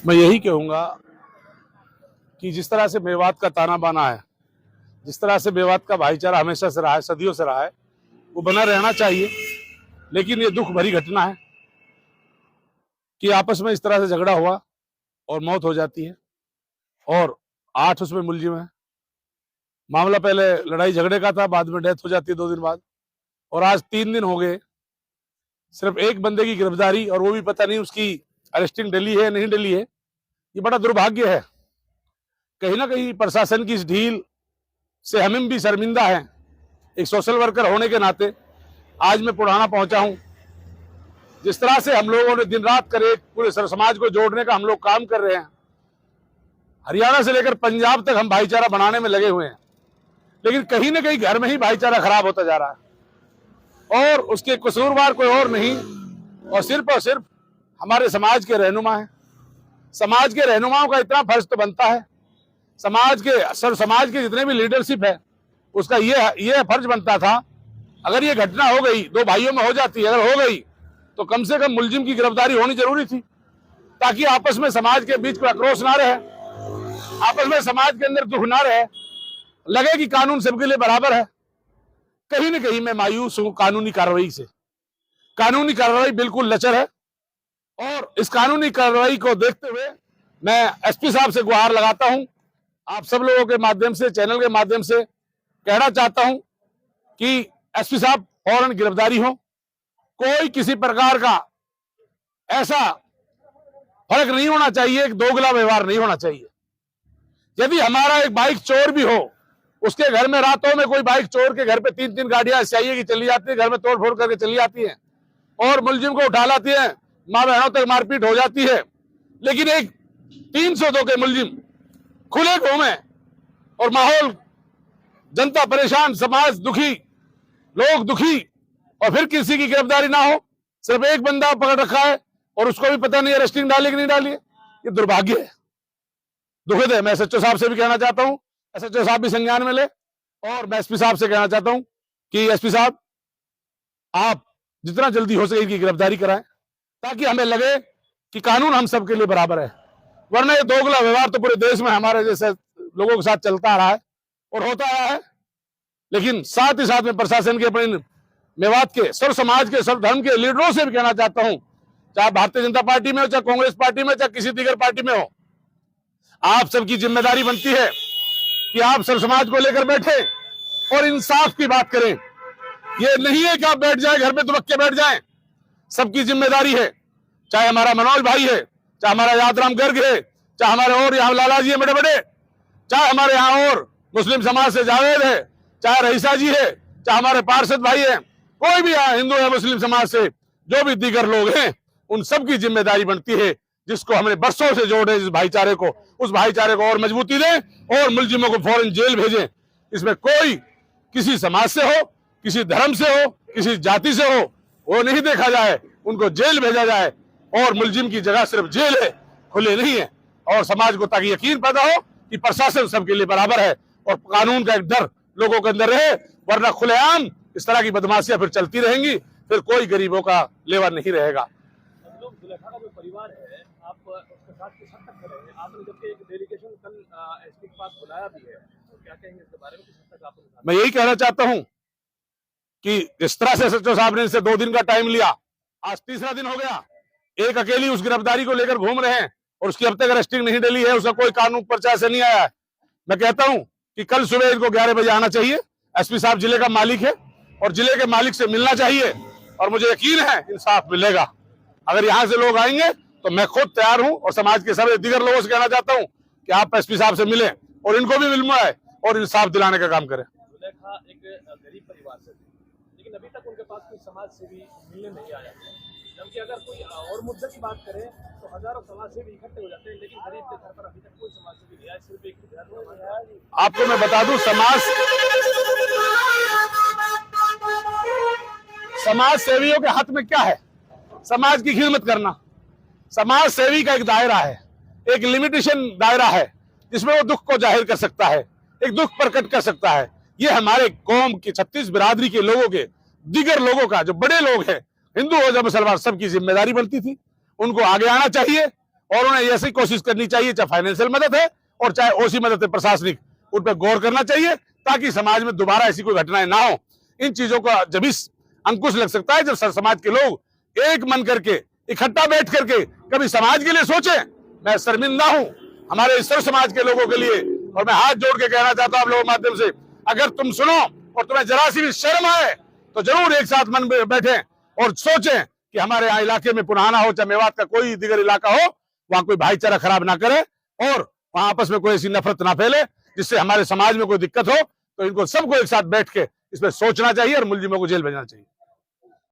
मैं यही कहूंगा कि जिस तरह से मेवात का ताना बाना है, जिस तरह से मेवात का भाईचारा हमेशा से रहा है, सदियों से रहा है, वो बना रहना चाहिए। लेकिन ये दुख भरी घटना है कि आपस में इस तरह से झगड़ा हुआ और मौत हो जाती है और 8 उसमें मुलजिम है। मामला पहले लड़ाई झगड़े का था, बाद में डेथ हो जाती है 2 दिन बाद, और आज 3 दिन हो गए सिर्फ एक बंदे की गिरफ्तारी, और वो भी पता नहीं उसकी अरेस्टिंग डली है नहीं डली है। ये बड़ा दुर्भाग्य है। कहीं ना कहीं प्रशासन की इस ढील से हम भी शर्मिंदा हैं। एक सोशल वर्कर होने के नाते आज मैं पुराना पहुंचा हूं। जिस तरह से हम लोगों ने दिन रात करे पूरे समाज को जोड़ने का हम लोग काम कर रहे हैं, हरियाणा से लेकर पंजाब तक हम भाईचारा बनाने में लगे हुए हैं, लेकिन कहीं ना कहीं घर में ही भाईचारा खराब होता जा रहा है और उसके कसूरवार कोई और नहीं और सिर्फ हमारे समाज के रहनुमा हैं। समाज के रहनुमाओं का इतना फर्ज तो बनता है, समाज के जितने भी लीडरशिप है उसका ये फर्ज बनता था, अगर ये घटना हो गई, 2 भाइयों में हो जाती, अगर हो गई तो कम से कम मुलजिम की गिरफ्तारी होनी जरूरी थी, ताकि आपस में समाज के बीच में आक्रोश ना रहे, आपस में समाज के अंदर दुख ना रहे, लगे कि कानून सबके लिए बराबर है। कहीं ना कहीं मैं मायूस हूं कानूनी कार्रवाई से। कानूनी कार्रवाई बिल्कुल लचर है और इस कानूनी कार्रवाई को देखते हुए मैं एसपी साहब से गुहार लगाता हूं, आप सब लोगों के माध्यम से, चैनल के माध्यम से कहना चाहता हूं कि एसपी साहब फौरन गिरफ्तारी हो। कोई किसी प्रकार का ऐसा फर्क नहीं होना चाहिए, एक दोगला व्यवहार नहीं होना चाहिए। यदि हमारा एक बाइक चोर भी हो, उसके घर में रातों में कोई बाइक चोर के घर पे 3-3 गाड़ियां सीआईए की चली जाती है, घर में तोड़फोड़ करके चली जाती हैं और मुलजिम को उठा लाती है, मां बहनों तक मारपीट हो जाती है, लेकिन एक 302 के मुलजिम खुले घूमे और माहौल, जनता परेशान, समाज दुखी, लोग दुखी, और फिर किसी की गिरफ्तारी ना हो, सिर्फ एक बंदा पकड़ रखा है और उसको भी पता नहीं अरेस्टिंग डाली कि नहीं डाली है। ये दुर्भाग्य है, दुखद है। मैं एसएचओ साहब से भी कहना चाहता हूं, एसएचओ साहब भी संज्ञान में ले, और मैं एसपी साहब से कहना चाहता हूं कि एसपी साहब आप जितना जल्दी हो सके इनकी गिरफ्तारी कराएं, ताकि हमें लगे कि कानून हम सबके लिए बराबर है। वरना ये दोगला व्यवहार तो पूरे देश में हमारे जैसे लोगों के साथ चलता रहा है और होता आया है। लेकिन साथ ही साथ में प्रशासन के, अपने मेवात के, सर्व समाज के, सर्व धर्म के लीडरों से भी कहना चाहता हूं, चाहे भारतीय जनता पार्टी में हो, चाहे कांग्रेस पार्टी में, चाहे किसी दीगर पार्टी में हो, आप सबकी जिम्मेदारी बनती है कि आप सर्व समाज को लेकर बैठे और इंसाफ की बात करें। ये नहीं है कि आप बैठ जाए घर पे दुबक के बैठ जाएं। सबकी जिम्मेदारी है, चाहे हमारा मनोज भाई है, चाहे हमारा यादराम गर्ग है, चाहे हमारे और यहाँ लाला जी है बड़े बड़े, चाहे हमारे यहाँ और मुस्लिम समाज से जावेद है, चाहे रईसा जी है, चाहे हमारे पार्षद भाई है, कोई भी हिंदू है, मुस्लिम समाज से जो भी दीगर लोग हैं, उन सबकी जिम्मेदारी बनती है, जिसको हमने बरसों से जोड़े, जिस भाईचारे को, उस भाईचारे को और मजबूती दें और मुलजिमों को फौरन जेल भेजें। इसमें कोई किसी समाज से हो, किसी धर्म से हो, किसी जाति से हो, वो नहीं देखा जाए, उनको जेल भेजा जाए और मुलजिम की जगह सिर्फ जेल है, खुले नहीं है, और समाज को ताकि यकीन पैदा हो कि प्रशासन सबके लिए बराबर है और कानून का एक डर लोगों के अंदर रहे। वरना खुलेआम इस तरह की बदमाशियां फिर चलती रहेंगी, फिर कोई गरीबों का लेवा नहीं रहेगा। जुलेखा का जो परिवार है, आप उसके साथ किस हद तक खड़े हैं? आपने जबकि एक डेलीगेशन कल एसपी के पास बुलाया भी है, तो क्या कहेंगे इसके बारे में? किस हद तक आप? मैं यही कहना चाहता हूं कि इस तरह से एसएचओ साहब ने इनसे 2 दिन का टाइम लिया, आज तीसरा दिन हो गया, एक अकेली उस गिरफ्तारी को लेकर घूम रहे हैं और उसकी अब तक अरेस्टिंग नहीं डली है, उसका कोई कानून पर्चा से नहीं आया है। मैं कहता हूं कि कल सुबह इनको 11 बजे आना चाहिए। एसपी साहब जिले का मालिक है और जिले के मालिक से मिलना चाहिए और मुझे यकीन है इंसाफ मिलेगा। अगर यहां से लोग आएंगे तो मैं खुद तैयार हूं और समाज के सभी दीगर लोगों से कहना चाहता हूं कि आप एसपी साहब से मिलें और इनको भी मिलवाएं और इंसाफ दिलाने का काम करें। जुलेखा एक गरीब परिवार से थी, लेकिन अभी तक उनके पास कोई समाज सेवी मिलने नहीं आया, जबकि अगर कोई और मुद्दे की बात करें तो हजारों समाज सेवी इकट्ठे हो जाते हैं, लेकिन गरीब के घर पर अभी तक कोई समाज सेवी नहीं आया, सिर्फ एक ही। आपको मैं बता दूं, समाज सेवियों के हाथ में क्या है? समाज की खिदमत करना। समाज सेवी का एक दायरा है, एक लिमिटेशन दायरा है, जिसमें वो दुख को जाहिर कर सकता है, एक दुख प्रकट कर सकता है। ये हमारे कौम की 36 बिरादरी के लोगों के, दीगर लोगों का, जो बड़े लोग हैं, हिंदू हो या मुसलमान, सबकी जिम्मेदारी बनती थी। उनको आगे आना चाहिए और उन्हें ऐसी कोशिश करनी चाहिए, चाहे फाइनेंशियल मदद है और चाहे ओसी मदद है प्रशासनिक, उन पर गौर करना चाहिए ताकि समाज में दोबारा ऐसी कोई घटनाएं ना हो। इन चीजों का जब इस अंकुश लग सकता है जब समाज के लोग एक मन करके इकट्ठा बैठ करके कभी समाज के लिए सोचें। मैं शर्मिंदा हूं हमारे इस सर्व समाज के लोगों के लिए, और मैं हाथ जोड़ के कहना चाहता हूं आप लोगों के माध्यम से, अगर तुम सुनो और तुम्हें जरा सी भी शर्म आए तो जरूर एक साथ मन में बैठे और सोचें कि हमारे यहाँ इलाके में पुराना हो चाहे मेवात का कोई दिगर इलाका हो, वहां कोई भाईचारा खराब ना करे और वहां आपस में कोई ऐसी नफरत ना फैले जिससे हमारे समाज में कोई दिक्कत हो। तो इनको सबको एक साथ बैठ के इस पर सोचना चाहिए और मुलजिमों को जेल भेजना चाहिए।